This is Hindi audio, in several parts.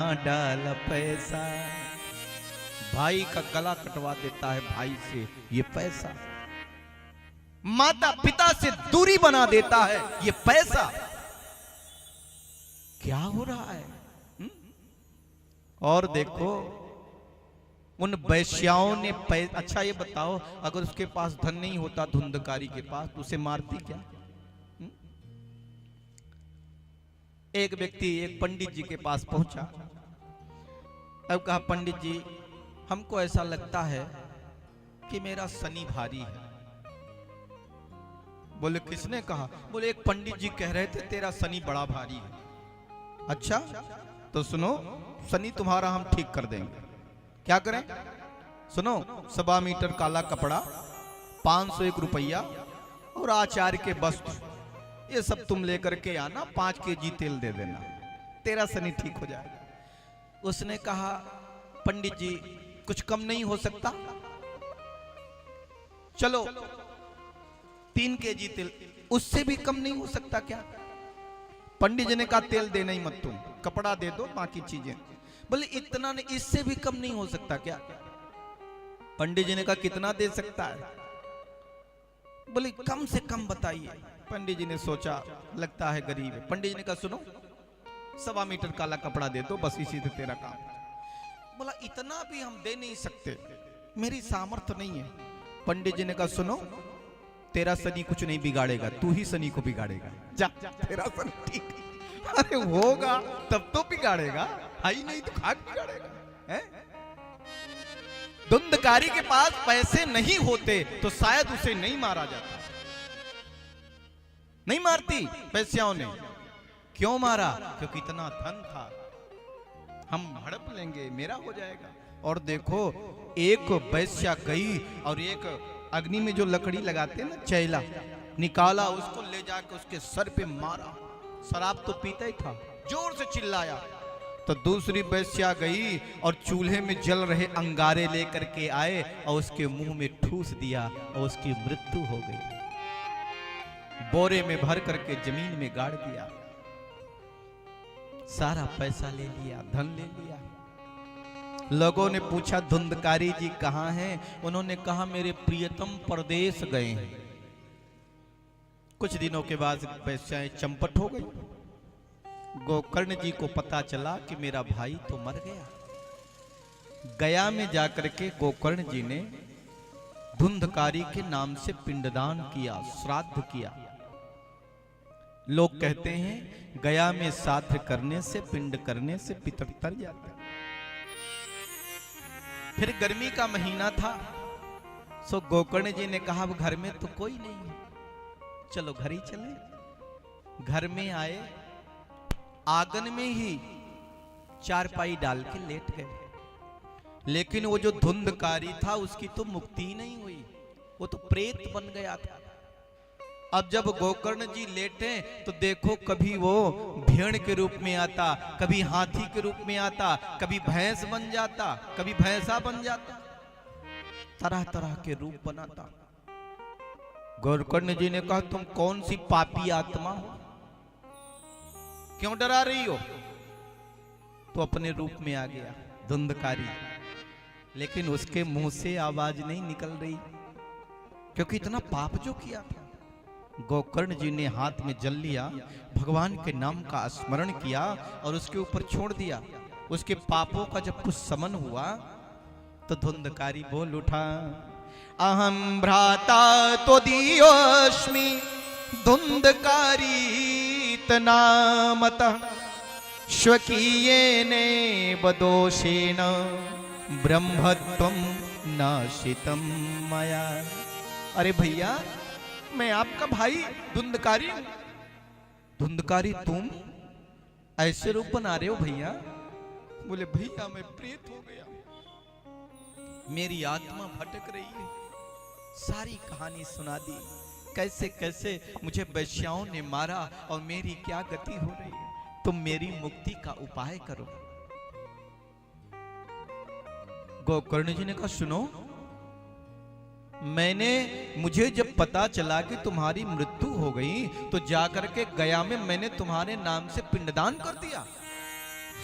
डाल पैसा, भाई का गला कटवा देता है भाई से ये पैसा, माता पिता से दूरी बना देता है ये पैसा। क्या हो रहा है? और देखो उन वैश्याओं ने अच्छा ये बताओ, अगर उसके पास धन नहीं होता धुंधकारी के पास तो उसे मारती क्या? एक व्यक्ति एक पंडित जी के पास पहुंचा। अब कहा, पंडित जी हमको ऐसा लगता है कि मेरा शनि भारी है। बोले किसने कहा? बोले एक पंडित जी कह रहे थे तेरा शनि बड़ा भारी है। अच्छा तो सुनो, शनि तुम्हारा हम ठीक कर देंगे। क्या करें? सुनो, 1.25 मीटर काला कपड़ा, 501 रुपया और आचार्य के वस्त्र, ये सब तुम लेकर के आना, 5 केजी तेल दे देना, तेरा शनि ठीक हो जाएगा। उसने कहा, पंडित जी कुछ कम नहीं हो सकता? चलो 3 केजी तेल, उससे भी कम नहीं हो सकता क्या? पंडित जी ने कहा, तेल देना ही मत, तुम कपड़ा दे दो, बाकी चीजें। बोले इतना नहीं, इससे भी कम नहीं हो सकता क्या? पंडित जी ने कहा, कितना दे सकता है? बोले कम से कम बताइए। पंडित जी ने सोचा, लगता है गरीब है। पंडित जी ने कहा, सुनो 1.25 मीटर काला कपड़ा दे दो, बस इसी से तेरा काम। बोला इतना भी हम दे नहीं सकते, मेरी सामर्थ्य नहीं है। पंडित जी ने कहा, सुनो तेरा शनि कुछ नहीं बिगाड़ेगा, तू ही शनि को बिगाड़ेगा, जा तेरा शनि ठीक। अरे होगा तब तो बिगाड़ेगा, आई नहीं तो खाक बिगाड़ेगा। धुंधकारी के पास पैसे नहीं होते तो शायद उसे नहीं मारा जाता। नहीं मारती वैश्याओं ने। क्यों मारा? क्योंकि इतना धन था, हम हड़प लेंगे, मेरा हो जाएगा। और देखो एक वैश्या गई और एक अग्नि में जो लकड़ी लगाते हैं ना, चैला निकाला, उसको ले जाकर उसके सर पे मारा। शराब तो पीता ही था, जोर से चिल्लाया। तो दूसरी वैश्या गई और चूल्हे में जल रहे अंगारे लेकर के आए और उसके मुंह में ठूस दिया और उसकी मृत्यु हो गई। बोरे में भर करके जमीन में गाड़ दिया, सारा पैसा ले लिया, धन ले लिया। लोगों ने पूछा, धुंधकारी जी कहाँ हैं? उन्होंने कहा, मेरे प्रियतम परदेश गए हैं। कुछ दिनों के बाद वैश्याएं चंपट हो गई। गोकर्ण जी को पता चला कि मेरा भाई तो मर गया। गया में जाकर के गोकर्ण जी ने धुंधकारी के नाम से पिंडदान किया, श्राद्ध किया। लोग कहते हैं गया में श्राद्ध करने से, पिंड करने से पितर तर जाता है। फिर गर्मी का महीना था, सो गोकर्ण जी ने कहा, अब घर में तो कोई नहीं है, चलो घर ही चले। घर में आए, आंगन में ही चारपाई डाल के लेट गए। लेकिन वो जो धुंधकारी था उसकी तो मुक्ति नहीं हुई, वो तो प्रेत बन गया था। अब जब गोकर्ण जी लेटे तो देखो, कभी वो भेड़ के रूप में आता, कभी हाथी के रूप में आता, कभी भैंस बन जाता, कभी भैंसा बन जाता, तरह तरह के रूप बनाता। गोकर्ण जी ने कहा, तुम कौन सी पापी आत्मा हो, क्यों डरा रही हो? तो अपने रूप में आ गया धुंधकारी, लेकिन उसके मुंह से आवाज नहीं निकल रही, क्योंकि इतना पाप जो किया था। गोकर्ण जी ने हाथ में जल लिया, भगवान के नाम का स्मरण किया और उसके ऊपर छोड़ दिया। उसके पापों का जब कुछ समन हुआ तो धुंधकारी बोल उठा, अहम भ्राता तो दियोस्मि धुंधकारी तनामतः स्वकीयेने बदोषेण ब्रह्मत्वं नाशितम मया। अरे भैया, मैं आपका भाई धुंधकारी हूं। धुंधकारी तुम ऐसे रूप बना रहे हो भैया? बोले भैया मैं प्रेत हो गया, मेरी आत्मा भटक रही है। सारी कहानी सुना दी, कैसे कैसे मुझे वैश्याओं ने मारा और मेरी क्या गति हो रही है। तुम मेरी मुक्ति का उपाय करो। गोकर्ण जी ने कहा, सुनो, मुझे जब पता चला कि तुम्हारी मृत्यु हो गई तो जाकर के गया में मैंने तुम्हारे नाम से पिंडदान कर दिया।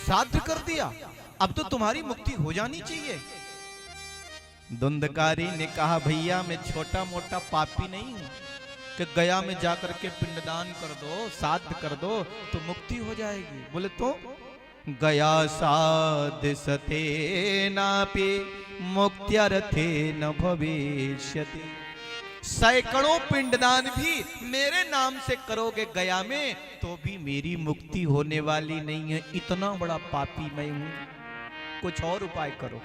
साध्य कर दिया, अब तो तुम्हारी मुक्ति हो जानी चाहिए। धुंधकारी ने कहा भैया मैं छोटा मोटा पापी नहीं हूं कि गया में जाकर के पिंडदान कर दो, साध्य कर दो तो मुक्ति हो जाएगी। बोले तो गया साध सते नापे मुक्त्यर्थे न भविष्यति। सैकड़ों पिंडदान भी मेरे नाम से करोगे गया में तो भी मेरी मुक्ति होने वाली नहीं है। इतना बड़ा पापी मैं हूं, कुछ और उपाय करो।